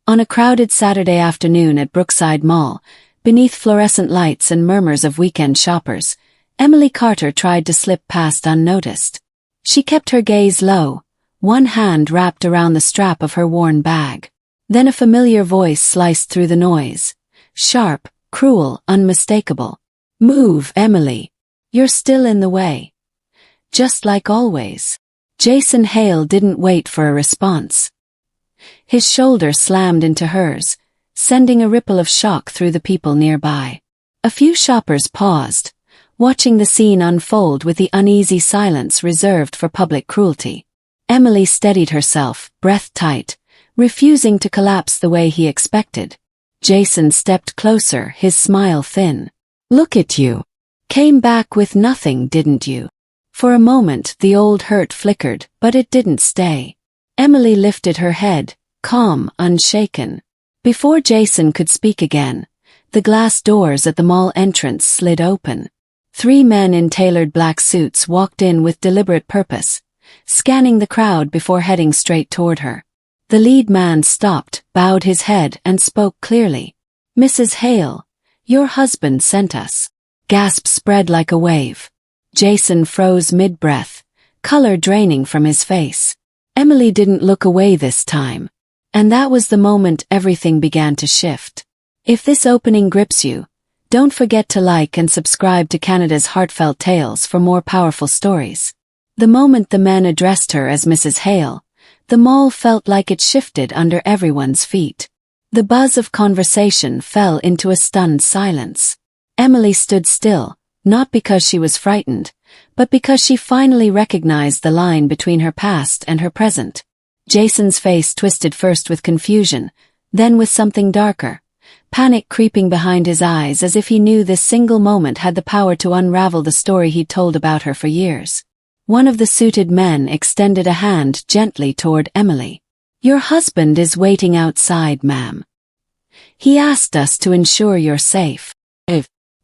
On a crowded Saturday afternoon at Brookside Mall, beneath fluorescent lights and murmurs of weekend shoppers, Emily Carter tried to slip past unnoticed. She kept her gaze low, one hand wrapped around the strap of her worn bag. Then a familiar voice sliced through the noise. Sharp, cruel, unmistakable. "Move, Emily. You're still in the way." Just like always. Jason Hale didn't wait for a response. His shoulder slammed into hers, sending a ripple of shock through the people nearby. A few shoppers paused, watching the scene unfold with the uneasy silence reserved for public cruelty. Emily steadied herself, breath tight, refusing to collapse the way he expected. Jason stepped closer, his smile thin. "Look at you. Came back with nothing, didn't you?" For a moment the old hurt flickered, but it didn't stay. Emily lifted her head, calm, unshaken. Before Jason could speak again, the glass doors at the mall entrance slid open. 3 men in tailored black suits walked in with deliberate purpose, scanning the crowd before heading straight toward her. The lead man stopped, bowed his head, and spoke clearly. "Mrs. Hale, your husband sent us." Gasps spread like a wave. Jason froze mid-breath, color draining from his face. Emily didn't look away this time. And that was the moment everything began to shift. If this opening grips you, don't forget to like and subscribe to Canada's Heartfelt Tales for more powerful stories. The moment the men addressed her as Mrs. Hale, the mall felt like it shifted under everyone's feet. The buzz of conversation fell into a stunned silence. Emily stood still, not because she was frightened, but because she finally recognized the line between her past and her present. Jason's face twisted first with confusion, then with something darker, panic creeping behind his eyes as if he knew this single moment had the power to unravel the story he'd told about her for years. One of the suited men extended a hand gently toward Emily. "Your husband is waiting outside, ma'am. He asked us to ensure you're safe."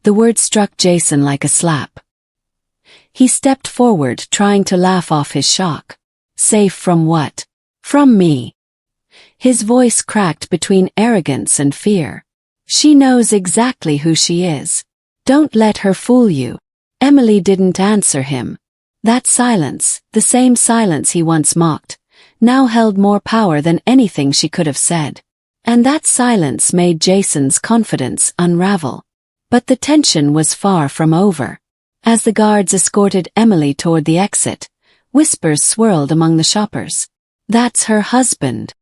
The word struck Jason like a slap. He stepped forward, trying to laugh off his shock. "Safe from what?" "From me." His voice cracked between arrogance and fear. "She knows exactly who she is. Don't let her fool you." Emily didn't answer him. That silence, the same silence he once mocked, now held more power than anything she could have said. And that silence made Jason's confidence unravel. But the tension was far from over. As the guards escorted Emily toward the exit, whispers swirled among the shoppers. "That's her husband.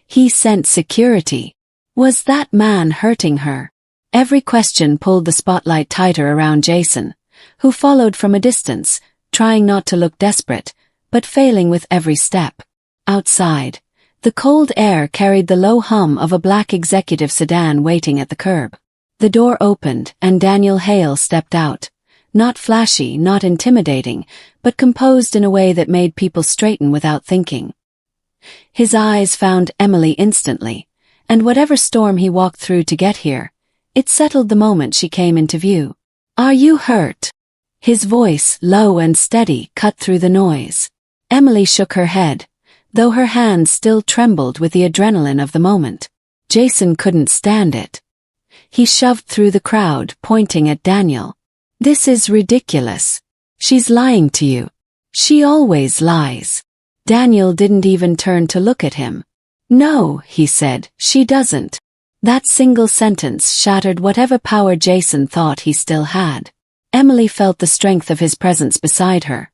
He sent security. Was that man hurting her?" Every question pulled the spotlight tighter around Jason, who followed from a distance, trying not to look desperate, but failing with every step. Outside, the cold air carried the low hum of a black executive sedan waiting at the curb. The door opened and Daniel Hale stepped out, not flashy, not intimidating, but composed in a way that made people straighten without thinking. His eyes found Emily instantly, and whatever storm he walked through to get here, it settled the moment she came into view. "Are you hurt?" His voice, low and steady, cut through the noise. Emily shook her head, though her hands still trembled with the adrenaline of the moment. Jason couldn't stand it. He shoved through the crowd, pointing at Daniel. "This is ridiculous. She's lying to you. She always lies." Daniel didn't even turn to look at him. "No," he said, "she doesn't." That single sentence shattered whatever power Jason thought he still had. Emily felt the strength of his presence beside her.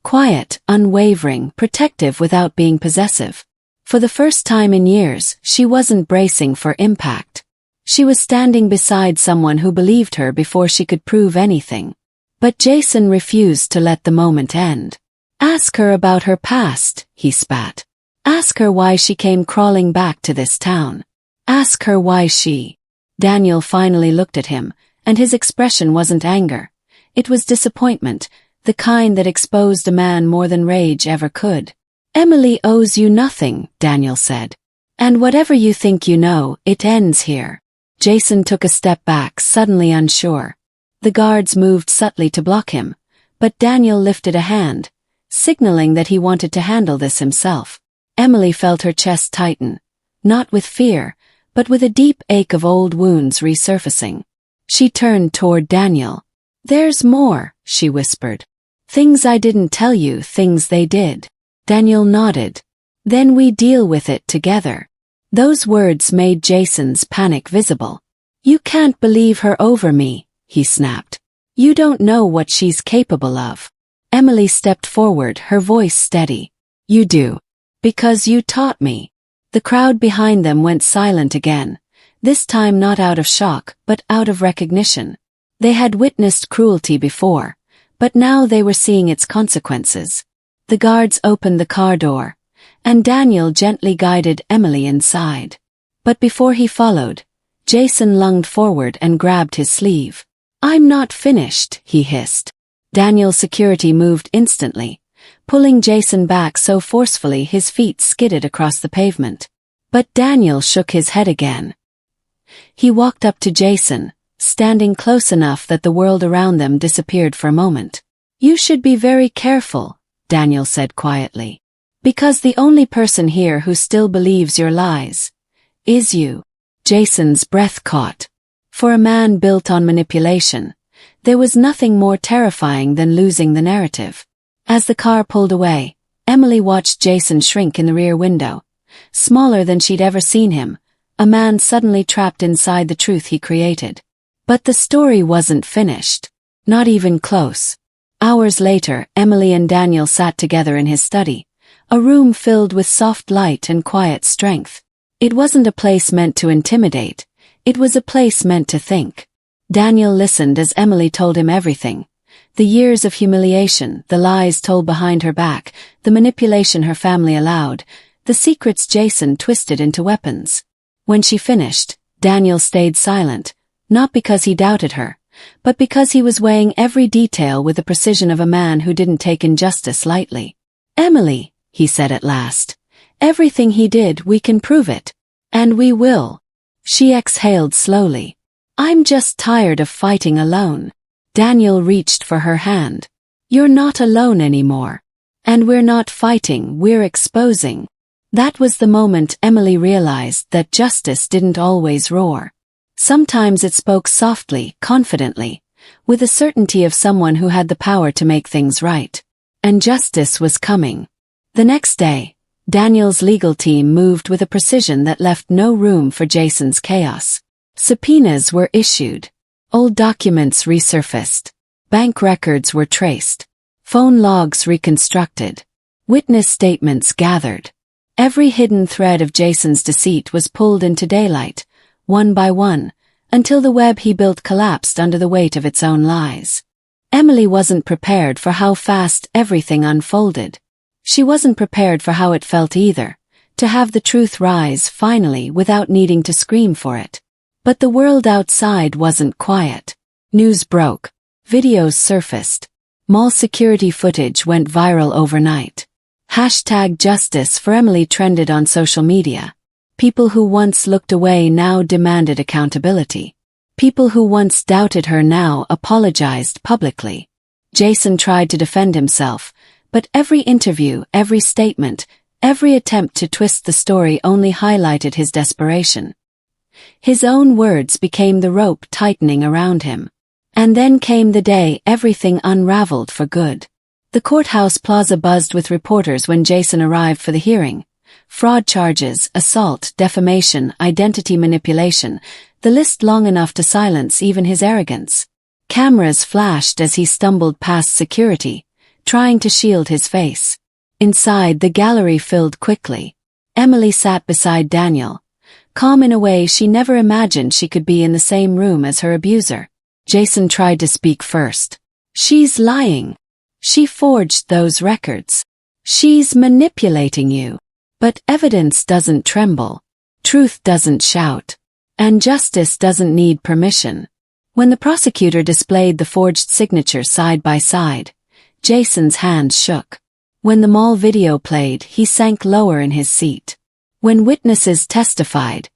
Quiet, unwavering, protective without being possessive. For the first time in years, she wasn't bracing for impact. She was standing beside someone who believed her before she could prove anything. But Jason refused to let the moment end. "Ask her about her past," he spat. "Ask her why she came crawling back to this town. Ask her why she—" Daniel finally looked at him, and his expression wasn't anger. It was disappointment, the kind that exposed a man more than rage ever could. "Emily owes you nothing," Daniel said. "And whatever you think you know, it ends here." Jason took a step back, suddenly unsure. The guards moved subtly to block him, but Daniel lifted a hand, signaling that he wanted to handle this himself. Emily felt her chest tighten, not with fear, but with a deep ache of old wounds resurfacing. She turned toward Daniel. "There's more," she whispered. "Things I didn't tell you, things they did." Daniel nodded. "Then we deal with it together." Those words made Jason's panic visible. "You can't believe her over me," he snapped. "You don't know what she's capable of." Emily stepped forward, her voice steady. "You do. Because you taught me." The crowd behind them went silent again, this time not out of shock, but out of recognition. They had witnessed cruelty before, but now they were seeing its consequences. The guards opened the car door, and Daniel gently guided Emily inside. But before he followed, Jason lunged forward and grabbed his sleeve. "I'm not finished," he hissed. Daniel's security moved instantly, pulling Jason back so forcefully his feet skidded across the pavement. But Daniel shook his head again. He walked up to Jason, standing close enough that the world around them disappeared for a moment. "You should be very careful," Daniel said quietly. "Because the only person here who still believes your lies is you." Jason's breath caught. For a man built on manipulation, there was nothing more terrifying than losing the narrative. As the car pulled away, Emily watched Jason shrink in the rear window. Smaller than she'd ever seen him, a man suddenly trapped inside the truth he created. But the story wasn't finished. Not even close. Hours later, Emily and Daniel sat together in his study, a room filled with soft light and quiet strength. It wasn't a place meant to intimidate, it was a place meant to think. Daniel listened as Emily told him everything. The years of humiliation, the lies told behind her back, the manipulation her family allowed, the secrets Jason twisted into weapons. When she finished, Daniel stayed silent, not because he doubted her, but because he was weighing every detail with the precision of a man who didn't take injustice lightly. "Emily," he said at last, "everything he did, we can prove it. And we will." She exhaled slowly. "I'm just tired of fighting alone." Daniel reached for her hand. "You're not alone anymore. And we're not fighting, we're exposing." That was the moment Emily realized that justice didn't always roar. Sometimes it spoke softly, confidently, with the certainty of someone who had the power to make things right. And justice was coming. The next day, Daniel's legal team moved with a precision that left no room for Jason's chaos. Subpoenas were issued. Old documents resurfaced. Bank records were traced. Phone logs reconstructed. Witness statements gathered. Every hidden thread of Jason's deceit was pulled into daylight, one by one, until the web he built collapsed under the weight of its own lies. Emily wasn't prepared for how fast everything unfolded. She wasn't prepared for how it felt either, to have the truth rise finally without needing to scream for it. But the world outside wasn't quiet. News broke. Videos surfaced. Mall security footage went viral overnight. #JusticeForEmily trended on social media. People who once looked away now demanded accountability. People who once doubted her now apologized publicly. Jason tried to defend himself, but every interview, every statement, every attempt to twist the story only highlighted his desperation. His own words became the rope tightening around him. And then came the day everything unraveled for good. The courthouse plaza buzzed with reporters when Jason arrived for the hearing. Fraud charges, assault, defamation, identity manipulation, the list long enough to silence even his arrogance. Cameras flashed as he stumbled past security, trying to shield his face. Inside, the gallery filled quickly. Emily sat beside Daniel, calm in a way she never imagined she could be in the same room as her abuser. Jason tried to speak first. "She's lying. She forged those records. She's manipulating you. But evidence doesn't tremble. Truth doesn't shout. And justice doesn't need permission." When the prosecutor displayed the forged signatures side by side, Jason's hands shook. When the mall video played, he sank lower in his seat. When witnesses testified,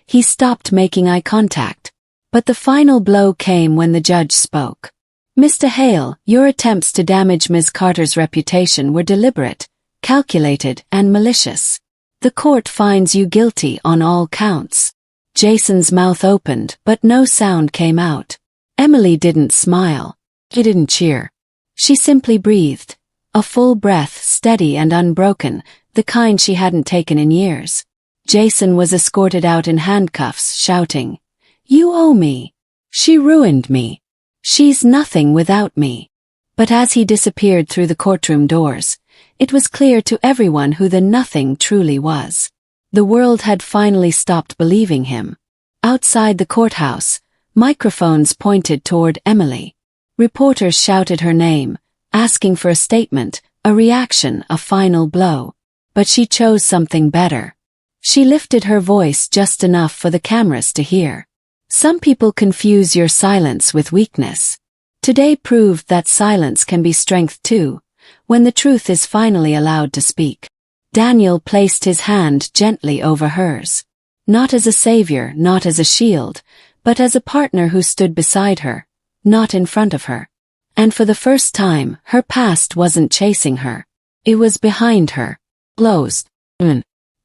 he stopped making eye contact. But the final blow came when the judge spoke. "Mr. Hale, your attempts to damage Ms. Carter's reputation were deliberate, calculated, and malicious. The court finds you guilty on all counts. Jason's mouth opened, but no sound came out. Emily didn't smile. She didn't cheer. She simply breathed. A full breath, steady and unbroken, the kind she hadn't taken in years. Jason was escorted out in handcuffs, shouting, "You owe me. She ruined me. She's nothing without me." But as he disappeared through the courtroom doors, it was clear to everyone who the nothing truly was. The world had finally stopped believing him. Outside the courthouse, microphones pointed toward Emily. Reporters shouted her name, asking for a statement, a reaction, a final blow. But she chose something better. She lifted her voice just enough for the cameras to hear. Some people confuse your silence with weakness. Today proved that silence can be strength too, when the truth is finally allowed to speak. Daniel placed his hand gently over hers. Not as a savior, not as a shield, but as a partner who stood beside her, not in front of her. And for the first time, her past wasn't chasing her. It was behind her. Closed.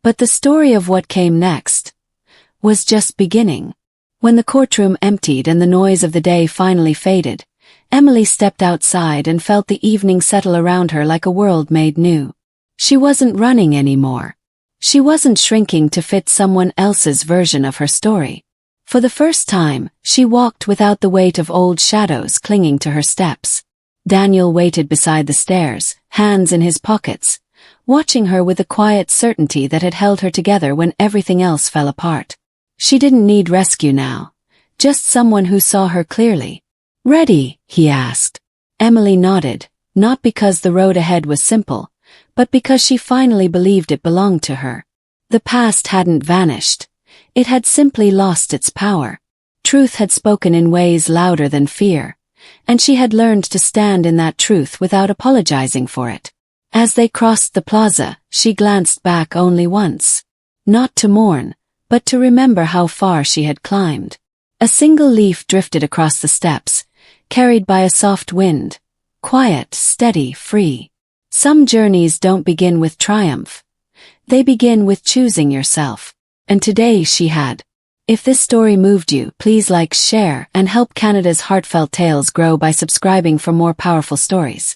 But the story of what came next was just beginning. When the courtroom emptied and the noise of the day finally faded, Emily stepped outside and felt the evening settle around her like a world made new. She wasn't running anymore. She wasn't shrinking to fit someone else's version of her story. For the first time, she walked without the weight of old shadows clinging to her steps. Daniel waited beside the stairs, hands in his pockets, watching her with the quiet certainty that had held her together when everything else fell apart. She didn't need rescue now, just someone who saw her clearly. "Ready?" he asked. Emily nodded, not because the road ahead was simple, but because she finally believed it belonged to her. The past hadn't vanished. It had simply lost its power. Truth had spoken in ways louder than fear, and she had learned to stand in that truth without apologizing for it. As they crossed the plaza, she glanced back only once. Not to mourn, but to remember how far she had climbed. A single leaf drifted across the steps, carried by a soft wind. Quiet, steady, free. Some journeys don't begin with triumph. They begin with choosing yourself. And today she had. If this story moved you, please like, share, and help Canada's Heartfelt Tales grow by subscribing for more powerful stories.